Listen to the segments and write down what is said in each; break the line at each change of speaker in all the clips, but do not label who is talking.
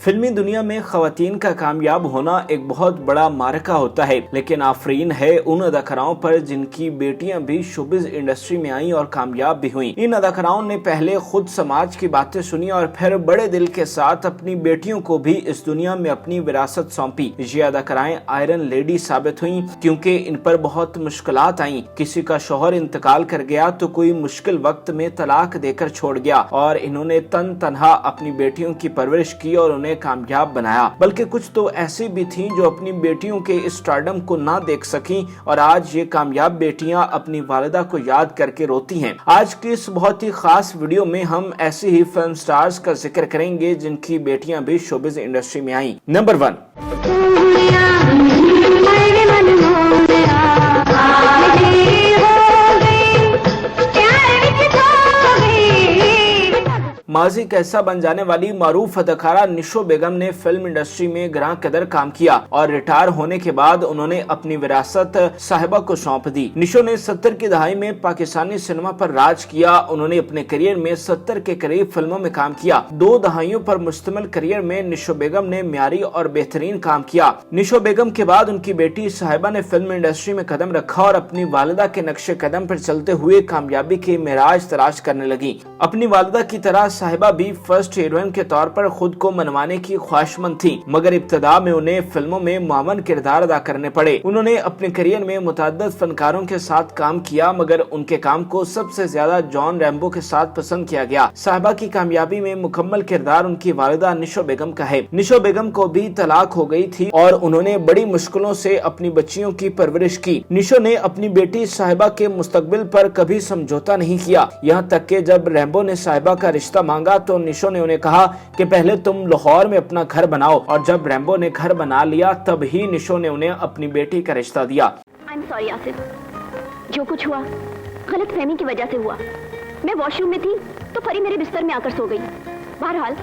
फिल्मी दुनिया में खवातीन का कामयाब होना एक बहुत बड़ा मार्का होता है, लेकिन आफरीन है उन अदाकाराओं पर जिनकी बेटियां भी शोबिज इंडस्ट्री में आई और कामयाब भी हुईं। इन अदाकाराओं ने पहले खुद समाज की बातें सुनी और फिर बड़े दिल के साथ अपनी बेटियों को भी इस दुनिया में अपनी विरासत सौंपी। ये अदाकाराएं आयरन लेडी साबित हुई क्योंकि इन पर बहुत मुश्किलात आई। किसी का शौहर इंतकाल कर गया तो कोई मुश्किल वक्त में तलाक देकर छोड़ गया और इन्होंने तन तनहा अपनी बेटियों की परवरिश की और उन्हें कामयाब बनाया। बल्कि कुछ तो ऐसी भी थीं जो अपनी बेटियों के इस स्टारडम को ना देख सकी और आज ये कामयाब बेटियां अपनी वालिदा को याद करके रोती हैं। आज की इस बहुत ही खास वीडियो में हम ऐसी ही फिल्म स्टार्स का जिक्र करेंगे जिनकी बेटियां भी शोबिज इंडस्ट्री में आई। नंबर 1, माजी कैसा बन जाने वाली मारूफ अदाकारा निशो बेगम ने फिल्म इंडस्ट्री में ग्रां कदर काम किया और रिटायर होने के बाद उन्होंने अपनी विरासत साहिबा को सौंप दी। निशो ने 70 की दहाई में पाकिस्तानी सिनेमा पर राज किया। उन्होंने अपने करियर में 70 के करीब फिल्मों में काम किया। 2 दहाइयों पर मुश्तमिल करियर में निशो बेगम ने म्यारी और बेहतरीन काम किया। निशो बेगम के बाद उनकी बेटी साहिबा ने फिल्म इंडस्ट्री में कदम रखा और अपनी वालिदा के नक्शे कदम पर चलते हुए कामयाबी की मेराज तलाश करने लगी। अपनी वालिदा की तरह साहिबा भी फर्स्ट हीरोइन के तौर पर खुद को मनवाने की ख्वाहिशमंद थी, मगर इब्तदा में उन्हें फिल्मों में मामन किरदार अदा करने पड़े। उन्होंने अपने करियर में मुतअद्दिद फनकारों के साथ काम किया, मगर उनके काम को सबसे ज्यादा जॉन रैम्बो के साथ पसंद किया गया। साहिबा की कामयाबी में मुकम्मल किरदार उनकी वालिदा निशो बेगम का है। निशो बेगम को भी तलाक हो गई थी और उन्होंने बड़ी मुश्किलों से अपनी बच्चियों की परवरिश की। निशो ने अपनी बेटी साहिबा के मुस्तकबिल पर कभी समझौता नहीं किया, यहाँ तक कि जब रैम्बो ने साहिबा का रिश्ता मांगा तो निशो ने उन्हें कहा कि पहले तुम लाहौर में अपना घर बनाओ, और जब रैम्बो ने घर बना लिया तब ही निशो ने उन्हें अपनी बेटी का रिश्ता दिया।
I'm sorry आसिफ, जो कुछ हुआ गलत फहमी की वजह से हुआ। मैं वॉशरूम में थी तो परी मेरे बिस्तर में आकर सो गई। बहरहाल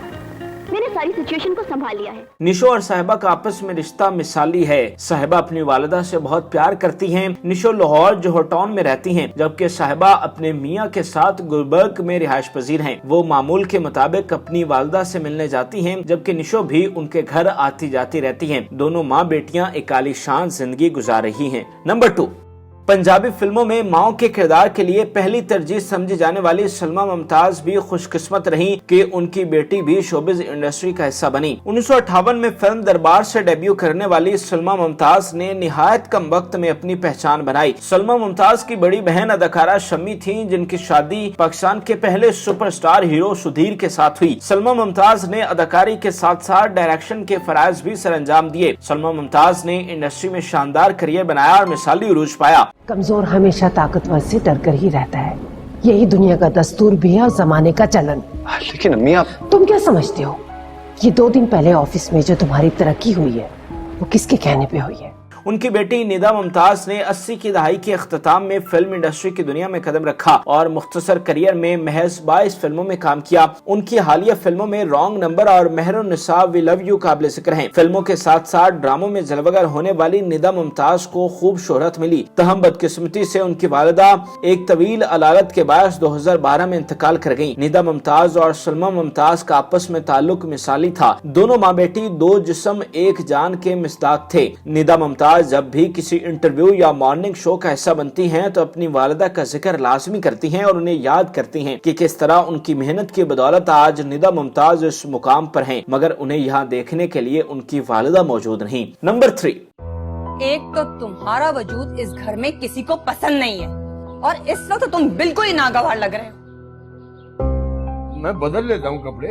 मैंने सारी सिचुएशन को संभाल लिया है।
निशो और साहिबा का आपस में रिश्ता मिसाली है। साहिबा अपनी वालिदा से बहुत प्यार करती हैं। निशो लाहौर जोहर टाउन में रहती हैं, जबकि साहिबा अपने मियाँ के साथ गुलबर्ग में रिहाइश पजीर हैं। वो मामूल के मुताबिक अपनी वालिदा से मिलने जाती हैं, जबकि निशो भी उनके घर आती जाती रहती हैं। दोनों माँ बेटियाँ एक आलीशान जिंदगी गुजार रही हैं। नंबर 2, पंजाबी फिल्मों में माओ के किरदार के लिए पहली तरजीह समझी जाने वाली सलमा मुमताज भी खुशकिस्मत रही कि उनकी बेटी भी शोबिज इंडस्ट्री का हिस्सा बनी। 1958 में फिल्म दरबार से डेब्यू करने वाली सलमा मुमताज ने निहायत कम वक्त में अपनी पहचान बनाई। सलमा मुमताज की बड़ी बहन अदाकारा शम्मी थी, जिनकी शादी पाकिस्तान के पहले सुपरस्टार हीरो सुधीर के साथ हुई। सलमा मुमताज ने अदाकारी के साथ साथ डायरेक्शन के फराइज भी सरअंजाम दिए। सलमा मुमताज ने इंडस्ट्री में शानदार करियर बनाया और मिसाली उरूज पाया।
कमजोर हमेशा ताकतवर से डर कर ही रहता है, यही दुनिया का दस्तूर भी है और जमाने का चलन।
लेकिन अम्मी आप
तुम क्या समझते हो, ये 2 दिन पहले ऑफिस में जो तुम्हारी तरक्की हुई है वो किसके कहने पे हुई है?
उनकी बेटी निदा मुमताज ने 80 की दहाई के अख्ताम में फिल्म इंडस्ट्री की दुनिया में कदम रखा और मुख्तसर करियर में महज 22 फिल्मों में काम किया। उनकी हालिया फिल्मों में रॉन्ग नंबर और मेहरुन्निसा वी लव यू काबिल जिक्र हैं। फिल्मों के साथ साथ ड्रामों में जलवागर होने वाली निदा मुमताज को खूब शोहरत मिली। तहम बदकिस्मती से उनकी वालिदा एक तवील अलालत के बायस 2012 में इंतकाल कर गयी। निदा मुमताज और सलमा मुमताज का आपस में ताल्लुक मिसाली था। दोनों माँ बेटी 2 जिस्म एक जान के मिसदाक थे। निदा मुमताज जब भी किसी इंटरव्यू या मॉर्निंग शो का हिस्सा बनती हैं तो अपनी वालिदा का जिक्र लाजमी करती हैं और उन्हें याद करती हैं कि किस तरह उनकी मेहनत की बदौलत आज निदा मुमताज इस मुकाम पर हैं, मगर उन्हें यहाँ देखने के लिए उनकी वालिदा मौजूद नहीं। नंबर 3,
एक तो तुम्हारा वजूद इस घर में किसी को पसंद नहीं है और इस वक्त तो तुम बिल्कुल ही नागवार लग रहे हो।
मैं बदल लेता हूँ कपड़े।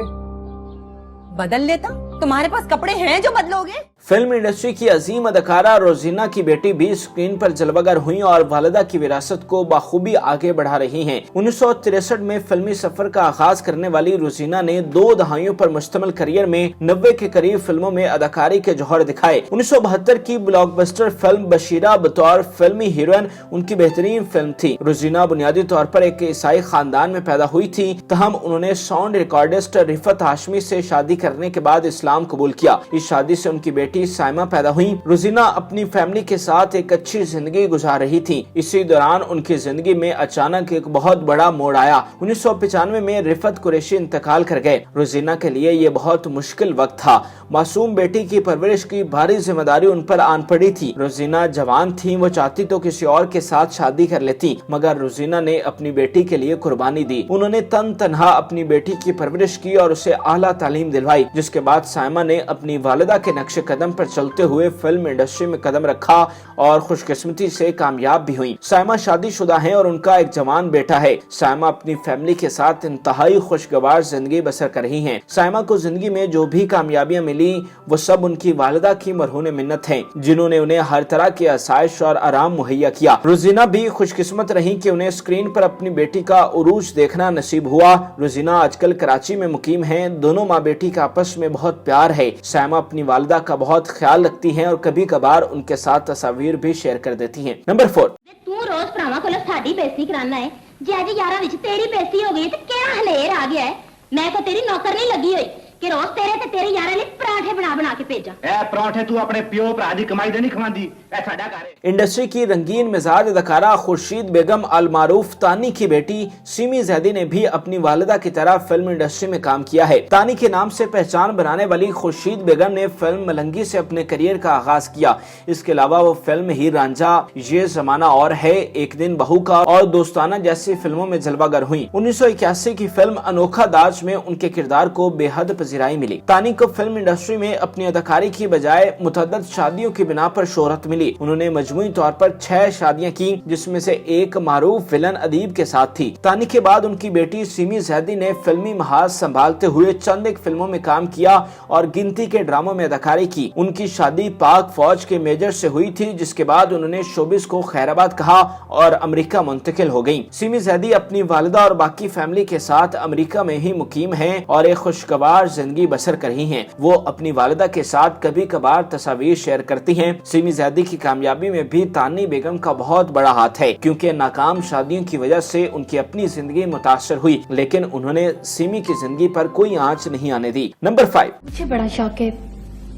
बदल लेता? तुम्हारे पास कपड़े हैं जो बदलोगे?
फिल्म इंडस्ट्री की अजीम अदाकारा रोजीना की बेटी भी स्क्रीन पर जलवागर हुई और वालिदा की विरासत को बाखूबी आगे बढ़ा रही हैं। 1963 में फिल्मी सफर का आगाज करने वाली रोजीना ने 2 दहाइयों पर मुश्तमिल करियर में 90 के करीब फिल्मों में अदाकारी के जौहर दिखाए। 1972 की ब्लॉकबस्टर फिल्म बशीरा बतौर फिल्मी हीरोइन उनकी बेहतरीन फिल्म थी। रोजीना बुनियादी तौर पर एक ईसाई खानदान में पैदा हुई थी, तहम उन्होंने साउंड रिकॉर्डिस्ट रिफत हाशमी से शादी करने के बाद इस्लाम इस्लाम कबूल किया। इस शादी से उनकी बेटी साइमा पैदा हुई। रोजीना अपनी फैमिली के साथ एक अच्छी जिंदगी गुजार रही थी। इसी दौरान उनकी जिंदगी में अचानक एक बहुत बड़ा मोड़ आया। 1995 में रिफत कुरैशी इंतकाल कर गए। रोजीना के लिए ये बहुत मुश्किल वक्त था। मासूम बेटी की परवरिश की भारी जिम्मेदारी उन पर आन पड़ी थी। रोजीना जवान थी, वो चाहती तो किसी और के साथ शादी कर लेती, मगर रोजीना ने अपनी बेटी के लिए कुर्बानी दी। उन्होंने तन तनहा अपनी बेटी की परवरिश की और उसे आला तालीम दिलवाई। जिसके बाद साइमा ने अपनी वालिदा के नक्शे कदम पर चलते हुए फिल्म इंडस्ट्री में कदम रखा और खुशकिस्मती से कामयाब भी हुई। साइमा शादीशुदा है और उनका एक जवान बेटा है। साइमा अपनी फैमिली के साथ इंतहाई खुशगवार जिंदगी बसर कर रही हैं। साइमा को जिंदगी में जो भी कामयाबियां मिली वो सब उनकी वालिदा की मरहून मिन्नत है, जिन्होंने उन्हें हर तरह की आसाइश और आराम मुहैया किया। रोजीना भी खुशकिस्मत रही कि उन्हें स्क्रीन पर अपनी बेटी का उरूज देखना नसीब हुआ। रोजीना आजकल कराची में मुकीम है। दोनों माँ बेटी का आपस में बहुत प्यार है। साइमा अपनी वालिदा का बहुत ख्याल रखती हैं और कभी कभार उनके साथ तस्वीर भी शेयर कर देती हैं। नंबर 4,
तू रोज भरावां कोलों साडी बेइज्जती कराना है। जे अज यारां विच तेरी बेइज्जती हो गई ते केड़ा हलेर आ गया है। मैं को तेरी नौकर नहीं लगी हुई कि रोज तेरे ते तेरे यारां लई पराठे बना बना के भेजा।
ए पराठे तू अपने प्यो भरा दी कमाई दे नहीं खवांदी, ए साडा घर है।
इंडस्ट्री की रंगीन मिजाज अदाकारा खुर्शीद बेगम अल मारूफ तानी की बेटी सिमी जैदी ने भी अपनी वालिदा की तरह फिल्म इंडस्ट्री में काम किया है। तानी के नाम से पहचान बनाने वाली खुर्शीद बेगम ने फिल्म मलंगी से अपने करियर का आगाज किया। इसके अलावा वो फिल्म हीर रांझा, ये जमाना और है, एक दिन बहू का और दोस्ताना जैसी फिल्मों में जलवागर हुई। 1981 की फिल्म अनोखा दाज में उनके किरदार को बेहद पजीराई मिली। तानी को फिल्म इंडस्ट्री में अपनी अदाकारी की बजाय मुतअद्दिद शादियों की बिना पर शोहरत मिली। उन्होंने मजमूई तौर पर 6 शादियां की, जिसमें से एक मारूफ विलन अदीब के साथ थी। तानी के बाद उनकी बेटी सिमी जैदी ने फिल्मी महाज संभालते हुए चंद एक फिल्मों में काम किया और गिनती के ड्रामों में अदाकारी की। उनकी शादी पाक फौज के मेजर से हुई थी, जिसके बाद उन्होंने शोबिस को खैराबाद कहा और अमेरिका मुंतकिल हो गयी। सिमी जैदी अपनी वालिदा और बाकी फैमिली के साथ अमेरिका में ही मुकीम है और एक खुशगवार जिंदगी बसर कर रही हैं। वो अपनी वालिदा के साथ कभी कभार तस्वीर शेयर करती हैं। सिमी जैदी की कामयाबी में भी तानी बेगम का बहुत बड़ा हाथ है, क्योंकि नाकाम शादियों की वजह से उनकी अपनी जिंदगी मुतासर हुई, लेकिन उन्होंने सिमी की जिंदगी पर कोई आंच नहीं आने दी। नंबर 5,
मुझे बड़ा शौक है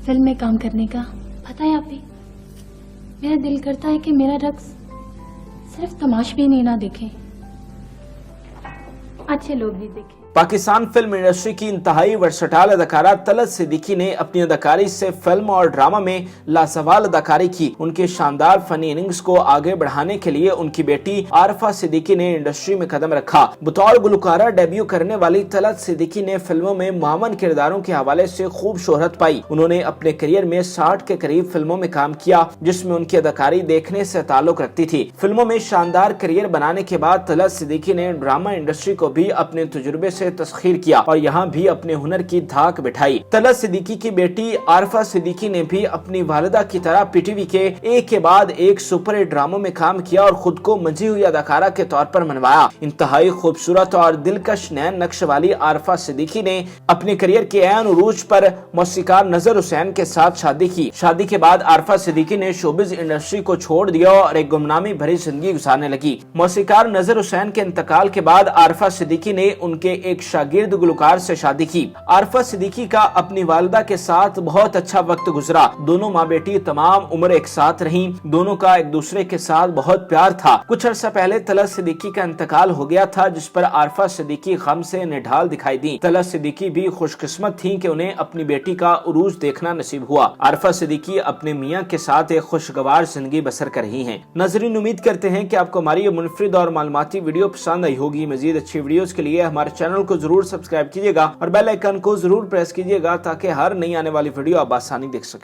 फिल्म में काम करने का। पता है आप भी, मेरा दिल करता है कि मेरा रक्स सिर्फ तमाशबीन ही ना देखें, अच्छे लोग भी देखें।
पाकिस्तान फिल्म इंडस्ट्री की इंतहाई वर्सटाइल अदाकारा तलत सिद्दीकी ने अपनी अदाकारी से फिल्म और ड्रामा में लाजवाब अदाकारी की। उनके शानदार फनी इनिंग्स को आगे बढ़ाने के लिए उनकी बेटी आरफा सिद्दीकी ने इंडस्ट्री में कदम रखा। बतौर गुलकारा डेब्यू करने वाली तलत सिद्दीकी ने फिल्मों में मामन किरदारों के हवाले से खूब शोहरत पाई। उन्होंने अपने करियर में 60 के करीब फिल्मों में काम किया, जिसमें उनकी अदाकारी देखने से ताल्लुक रखती थी। फिल्मों में शानदार करियर बनाने के बाद तलत सिद्दीकी ने ड्रामा इंडस्ट्री को भी अपने तजुर्बे से तस्खीर किया और यहाँ भी अपने हुनर की धाक बिठाई। तलत सिद्दीकी की बेटी आरफा सिद्दीकी ने भी अपनी वालिदा की तरह पीटीवी के एक के बाद एक सुपर हिट ड्रामों में काम किया और खुद को मंझी हुई अदाकारा के तौर पर मनवाया। इंतहाई खूबसूरत और दिलकश नैन नक्श वाली आरफा सिद्दीकी ने अपने करियर के ऐन उरूज पर मौसीकार नजर हुसैन के साथ शादी की। शादी के बाद आरफा सिद्दीकी ने शोबिज इंडस्ट्री को छोड़ दिया और एक गुमनामी भरी जिंदगी गुजारने लगी। मौसीकार नजर हुसैन के इंतकाल के बाद आरफा सिद्दीकी ने उनके एक शागिर्द गुलकार से शादी की। आरफा सिद्दीकी का अपनी वालिदा के साथ बहुत अच्छा वक्त गुजरा। दोनों माँ बेटी तमाम उम्र एक साथ रहीं। दोनों का एक दूसरे के साथ बहुत प्यार था। कुछ अर्सा पहले तलत सिद्दीकी का इंतकाल हो गया था, जिस पर आरफा सिद्दीकी गम से निढाल दिखाई दी। तलत सिद्दीकी भी खुशकिस्मत थी कि उन्हें अपनी बेटी का उरूज देखना नसीब हुआ। आरफा सिद्दीकी अपने मियाँ के साथ एक खुशगवार जिंदगी बसर कर रही हैं। नाज़रीन, उम्मीद करते हैं कि आपको हमारी ये मुनफरिद और मालूमाती वीडियो पसंद आई होगी। मजीद अच्छी वीडियोस के लिए हमारे चैनल को जरूर सब्सक्राइब कीजिएगा और बेल आइकन को जरूर प्रेस कीजिएगा ताकि हर नई आने वाली वीडियो आप आसानी देख सकें।